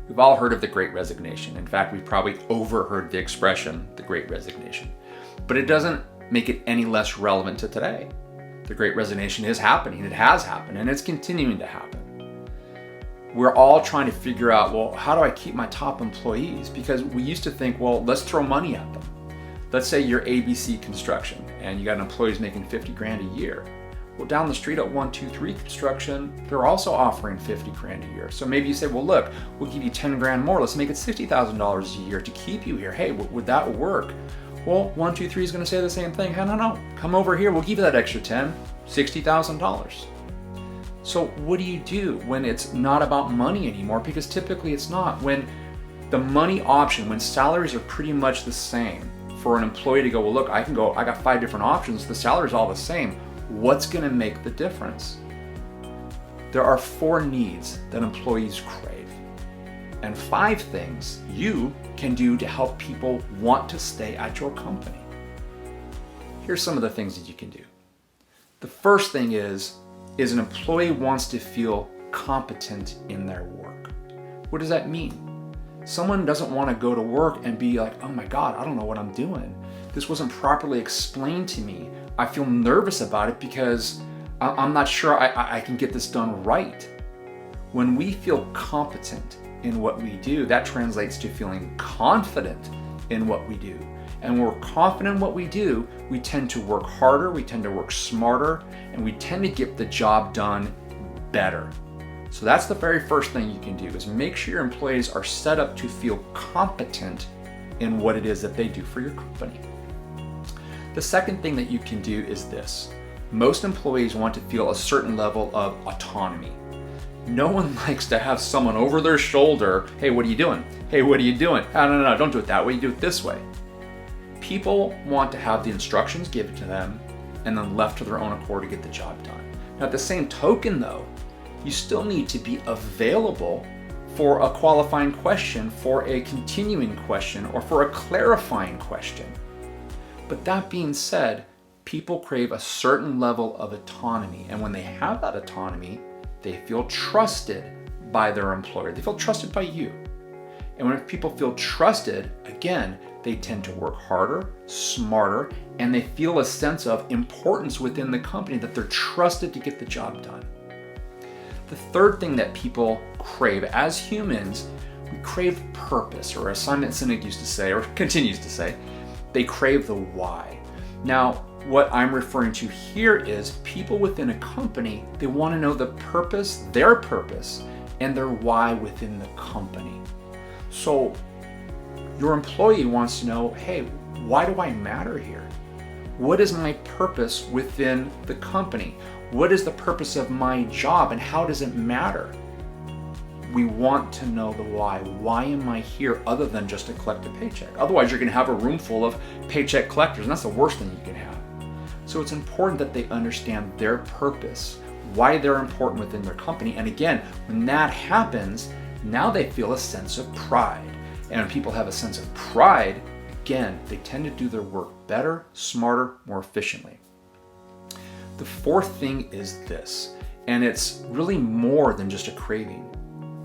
We've all heard of the Great Resignation. In fact, we've probably overheard the expression, the Great Resignation. But it doesn't make it any less relevant to today. The Great Resignation is happening, it has happened, and it's continuing to happen. We're all trying to figure out, well, how do I keep my top employees? Because we used to think, well, let's throw money at them. Let's say you're ABC Construction and you got employees making 50 grand a year. Well, down the street at 123 Construction, they're also offering 50 grand a year. So maybe you say, well, look, we'll give you 10 grand more. Let's make it $60,000 a year to keep you here. Hey, would that work? Well, 123 is going to say the same thing. Hey, no, come over here. We'll give you that extra 10, $60,000. So what do you do when it's not about money anymore? Because typically it's not. When the money option, when salaries are pretty much the same, for an employee to go, well, look, I got 5 different options. The salary's all the same. What's going to make the difference? There are 4 needs that employees crave, and 5 things you can do to help people want to stay at your company. Here's some of the things that you can do. The first thing is an employee wants to feel competent in their work. What does that mean? Someone doesn't want to go to work and be like, oh my God, I don't know what I'm doing. This wasn't properly explained to me. I feel nervous about it because I'm not sure I can get this done right. When we feel competent in what we do, that translates to feeling confident in what we do. And when we're confident in what we do, we tend to work harder, we tend to work smarter, and we tend to get the job done better. So that's the very first thing you can do, is make sure your employees are set up to feel competent in what it is that they do for your company. The second thing that you can do is this. Most employees want to feel a certain level of autonomy. No one likes to have someone over their shoulder, hey, what are you doing? Hey, what are you doing? Oh, no, don't do it that way, you do it this way. People want to have the instructions given to them and then left to their own accord to get the job done. Now, at the same token though, you still need to be available for a qualifying question, for a continuing question, or for a clarifying question. But that being said, people crave a certain level of autonomy. And when they have that autonomy, they feel trusted by their employer. They feel trusted by you. And when people feel trusted, again, they tend to work harder, smarter, and they feel a sense of importance within the company, that they're trusted to get the job done. The third thing that people crave as humans, we crave purpose, or as Simon Sinek used to say, or continues to say, they crave the why. Now, what I'm referring to here is people within a company, they want to know the purpose, their purpose, and their why within the company. So your employee wants to know, hey, why do I matter here? What is my purpose within the company? What is the purpose of my job and how does it matter? We want to know the why. Why am I here other than just to collect a paycheck? Otherwise, you're going to have a room full of paycheck collectors, and that's the worst thing you can have. So it's important that they understand their purpose, why they're important within their company. And again, when that happens, now they feel a sense of pride. And when people have a sense of pride, again, they tend to do their work better, smarter, more efficiently. The fourth thing is this, and it's really more than just a craving.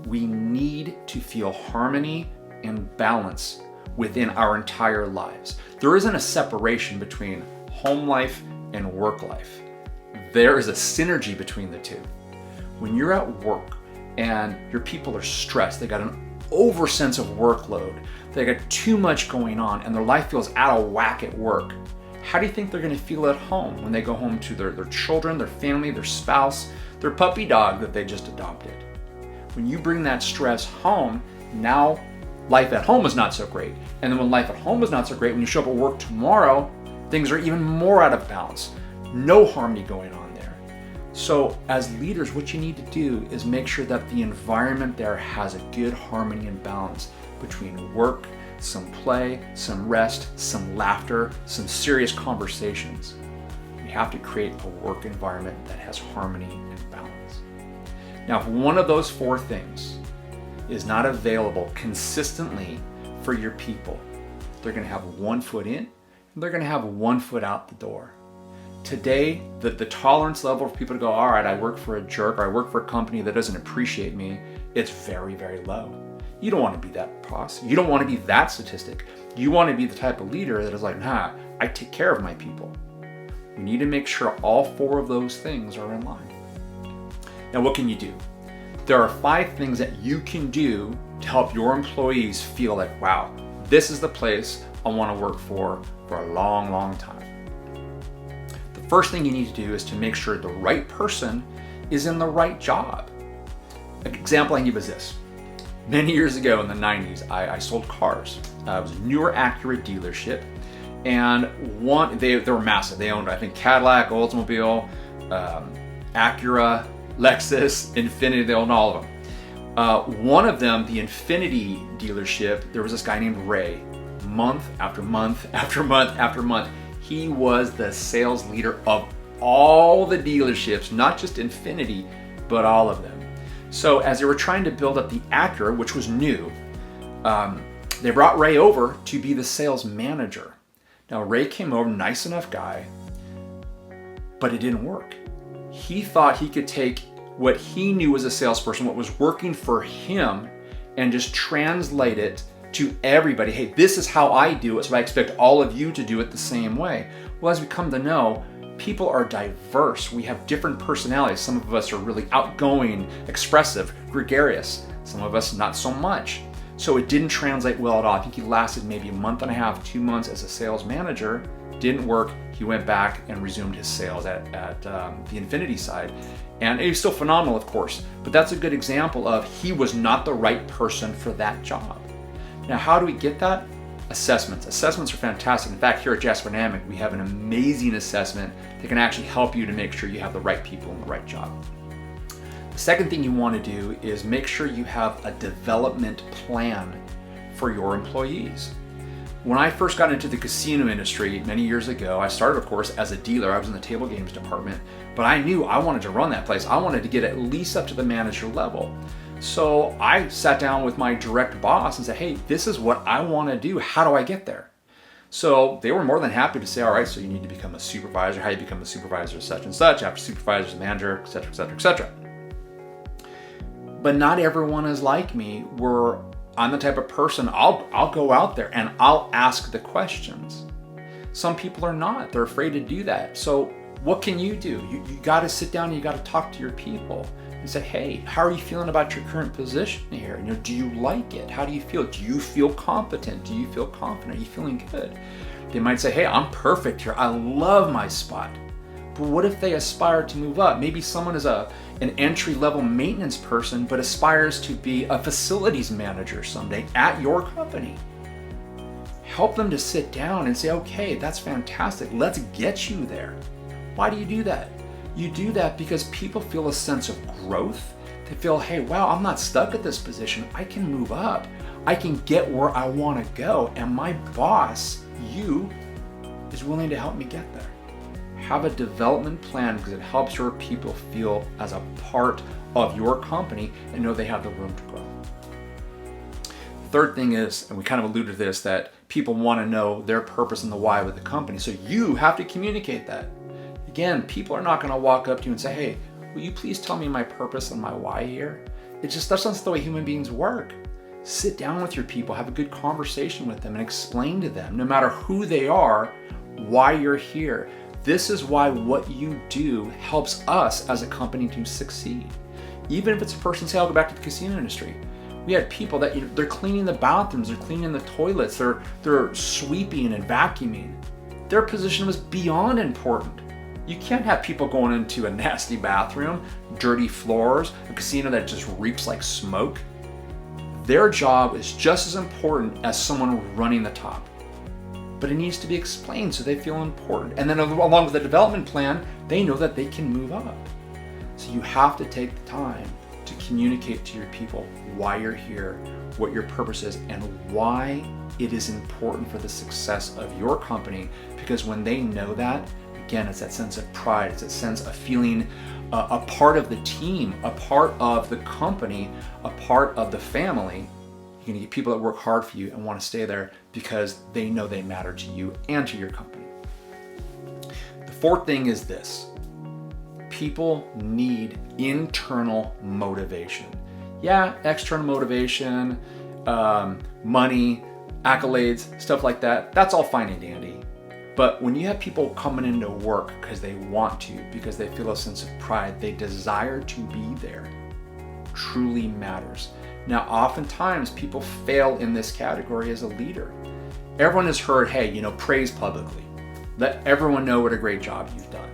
We need to feel harmony and balance within our entire lives. There isn't a separation between home life and work life. There is a synergy between the two. When you're at work and your people are stressed, they got an over sense of workload, they got too much going on, and their life feels out of whack at work, how do you think they're going to feel at home when they go home to their children, their family, their spouse, their puppy dog that they just adopted? When you bring that stress home, now life at home is not so great. And then when life at home is not so great, when you show up at work tomorrow, things are even more out of balance. No harmony going on there. So as leaders, what you need to do is make sure that the environment there has a good harmony and balance between work, some play, some rest, some laughter, some serious conversations. We have to create a work environment that has harmony and balance. Now, if one of those 4 things is not available consistently for your people, they're going to have 1 foot in and they're going to have 1 foot out the door. Today, the tolerance level for people to go, all right, I work for a jerk, or I work for a company that doesn't appreciate me, it's very, very low. You don't want to be that boss. You don't want to be that statistic. You want to be the type of leader that is like, nah, I take care of my people. We need to make sure all 4 of those things are in line. Now, what can you do? There are 5 things that you can do to help your employees feel like, wow, this is the place I want to work for a long, long time. The first thing you need to do is to make sure the right person is in the right job. An example I can give is this. Many years ago in the 90s, I sold cars. It was a newer Acura dealership, and they were massive. They owned, I think, Cadillac, Oldsmobile, Acura, Lexus, Infiniti. They owned all of them. One of them, the Infiniti dealership, there was this guy named Ray. Month after month after month after month, he was the sales leader of all the dealerships, not just Infiniti, but all of them. So as they were trying to build up the Acura, which was new, they brought Ray over to be the sales manager. Now Ray came over, nice enough guy, but it didn't work. He thought he could take what he knew as a salesperson, what was working for him, and just translate it to everybody. Hey, this is how I do it, so I expect all of you to do it the same way. Well, as we come to know, people are diverse. We have different personalities. Some of us are really outgoing, expressive, gregarious. Some of us not so much. So it didn't translate well at all. I think he lasted maybe a month and a half, 2 months as a sales manager. Didn't work. He went back and resumed his sales at the Infiniti side. And he was still phenomenal, of course. But that's a good example of he was not the right person for that job. Now, how do we get that? Assessments. Assessments are fantastic. In fact, here at Jasper Dynamic, we have an amazing assessment that can actually help you to make sure you have the right people in the right job. The second thing you want to do is make sure you have a development plan for your employees. When I first got into the casino industry many years ago, I started, of course, as a dealer. I was in the table games department, but I knew I wanted to run that place. I wanted to get at least up to the manager level. So I sat down with my direct boss and said, hey, this is what I want to do. How do I get there? So they were more than happy to say, all right, so you need to become a supervisor. How do you become a supervisor, such and such, after supervisor, manager, et cetera, et cetera, et cetera. But not everyone is like me. I'm the type of person, I'll go out there and I'll ask the questions. Some people are not. They're afraid to do that. So what can you do? You got to sit down and you got to talk to your people and say, hey, how are you feeling about your current position here? Do you like it? How do you feel? Do you feel competent? Do you feel confident? Are you feeling good? They might say, hey, I'm perfect here. I love my spot. But what if they aspire to move up? Maybe someone is an entry-level maintenance person, but aspires to be a facilities manager someday at your company. Help them to sit down and say, okay, that's fantastic. Let's get you there. Why do you do that? You do that because people feel a sense of growth. They feel, hey, wow, I'm not stuck at this position. I can move up. I can get where I want to go. And my boss, you, is willing to help me get there. Have a development plan because it helps your people feel as a part of your company and know they have the room to grow. Third thing is, and we kind of alluded to this, that people want to know their purpose and the why with the company. So you have to communicate that. Again, people are not going to walk up to you and say, hey, will you please tell me my purpose and my why here? That's not the way human beings work. Sit down with your people, have a good conversation with them and explain to them, no matter who they are, why you're here. This is why what you do helps us as a company to succeed. Even if it's a person, say, I'll go back to the casino industry. We had people that they're cleaning the bathrooms, they're cleaning the toilets, they're sweeping and vacuuming. Their position was beyond important. You can't have people going into a nasty bathroom, dirty floors, a casino that just reeks like smoke. Their job is just as important as someone running the top. But it needs to be explained so they feel important. And then along with the development plan, they know that they can move up. So you have to take the time to communicate to your people why you're here, what your purpose is, and why it is important for the success of your company. Because when they know that, again, it's that sense of pride, it's that sense of feeling a part of the team, a part of the company, a part of the family. You're going to get people that work hard for you and want to stay there because they know they matter to you and to your company. The fourth thing is this. People need internal motivation. Yeah, external motivation money, accolades, stuff like that. That's all fine and dandy. But when you have people coming into work because they want to, because they feel a sense of pride, they desire to be there, truly matters. Now, oftentimes people fail in this category as a leader. Everyone has heard, hey, praise publicly. Let everyone know what a great job you've done.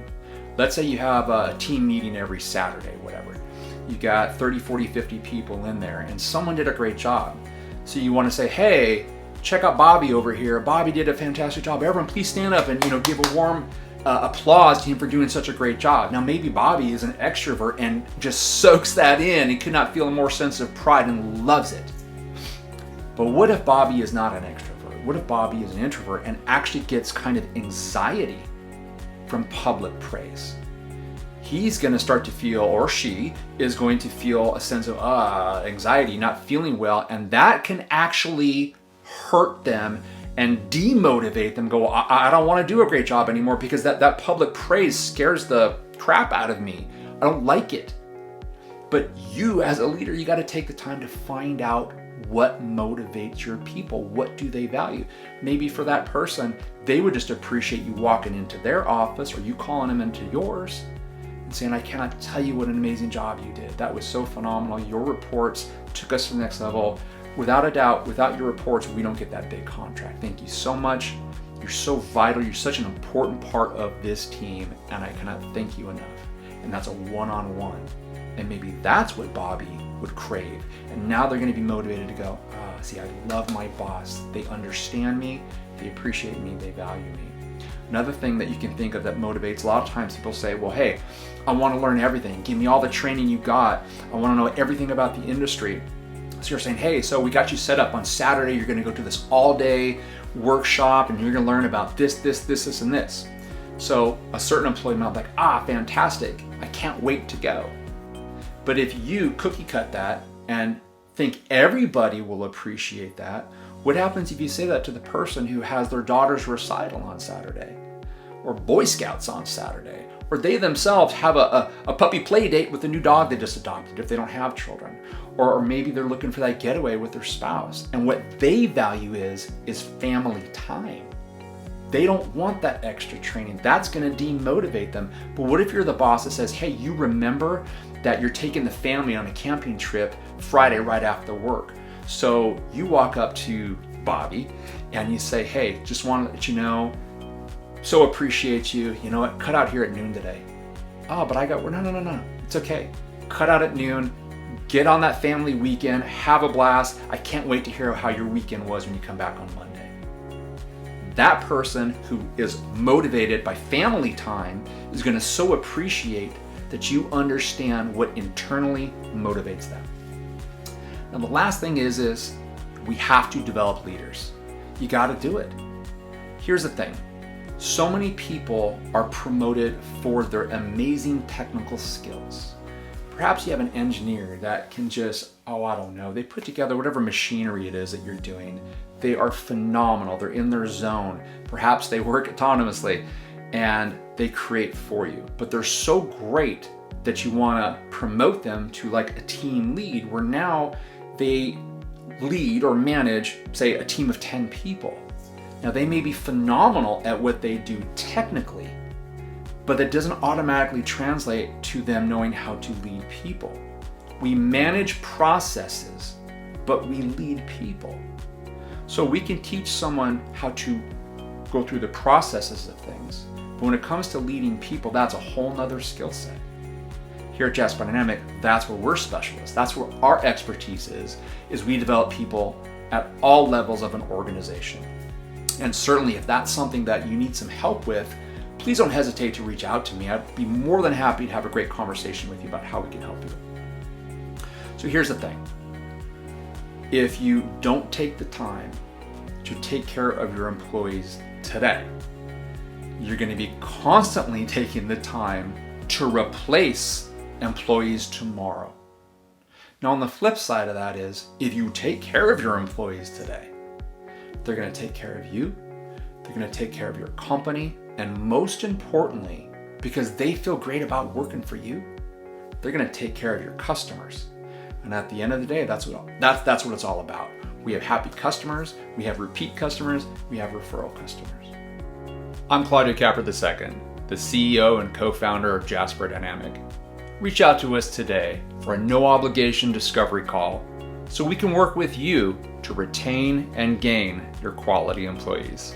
Let's say you have a team meeting every Saturday, whatever. You got 30, 40, 50 people in there and someone did a great job. So you want to say, hey, check out Bobby over here. Bobby did a fantastic job. Everyone please stand up and give a warm applause to him for doing such a great job. Now maybe Bobby is an extrovert and just soaks that in and could not feel a more sense of pride and loves it. But what if Bobby is not an extrovert? What if Bobby is an introvert and actually gets kind of anxiety from public praise? He's going to start to feel, or she is going to feel a sense of anxiety, not feeling well, and that can actually hurt them and demotivate them. Go, I don't want to do a great job anymore because that public praise scares the crap out of me. I don't like it. But you as a leader, you got to take the time to find out what motivates your people. What do they value? Maybe for that person, they would just appreciate you walking into their office or you calling them into yours and saying, I cannot tell you what an amazing job you did. That was so phenomenal. Your reports took us to the next level. Without a doubt, without your reports, we don't get that big contract. Thank you so much. You're so vital. You're such an important part of this team, and I cannot thank you enough. And that's a one-on-one. And maybe that's what Bobby would crave. And now they're going to be motivated to go, see, I love my boss. They understand me. They appreciate me. They value me. Another thing that you can think of that motivates, a lot of times people say, well, hey, I want to learn everything. Give me all the training you got. I want to know everything about the industry. So you're saying, hey, so we got you set up on Saturday. You're going to go to this all-day workshop and you're going to learn about this, and this. So a certain employee might be like, fantastic. I can't wait to go. But if you cookie cut that and think everybody will appreciate that, what happens if you say that to the person who has their daughter's recital on Saturday, or Boy Scouts on Saturday, or they themselves have a puppy play date with a new dog they just adopted if they don't have children, or maybe they're looking for that getaway with their spouse, and what they value is family time. They don't want that extra training. That's going to demotivate them. But what if you're the boss that says, hey, you remember that you're taking the family on a camping trip Friday right after work? So you walk up to Bobby and you say, hey, just want to let you know, so appreciate you. You know what? Cut out here at noon today. But no. It's okay. Cut out at noon. Get on that family weekend. Have a blast. I can't wait to hear how your weekend was when you come back on Monday. That person who is motivated by family time is going to so appreciate that you understand what internally motivates them. Now, the last thing is we have to develop leaders. You got to do it. Here's the thing. So many people are promoted for their amazing technical skills. Perhaps you have an engineer that can just, they put together whatever machinery it is that you're doing. They are phenomenal. They're in their zone. Perhaps they work autonomously and they create for you. But they're so great that you want to promote them to like a team lead, where now they lead or manage, say, a team of 10 people. Now, they may be phenomenal at what they do technically, but that doesn't automatically translate to them knowing how to lead people. We manage processes, but we lead people. So we can teach someone how to go through the processes of things, but when it comes to leading people, that's a whole nother skill set. Here at Jasper Dynamic, that's where we're specialists. That's where our expertise is we develop people at all levels of an organization. And certainly if that's something that you need some help with, please don't hesitate to reach out to me. I'd be more than happy to have a great conversation with you about how we can help you. So here's the thing. If you don't take the time to take care of your employees today, you're going to be constantly taking the time to replace employees tomorrow. Now, on the flip side of that is, if you take care of your employees today, they're going to take care of you, they're going to take care of your company, and most importantly, because they feel great about working for you, they're going to take care of your customers. And at the end of the day, that's what it's all about. We have happy customers, we have repeat customers, we have referral customers. I'm Claudio Capra II, the CEO and co-founder of Jasper Dynamic. Reach out to us today for a no-obligation discovery call so we can work with you to retain and gain your quality employees.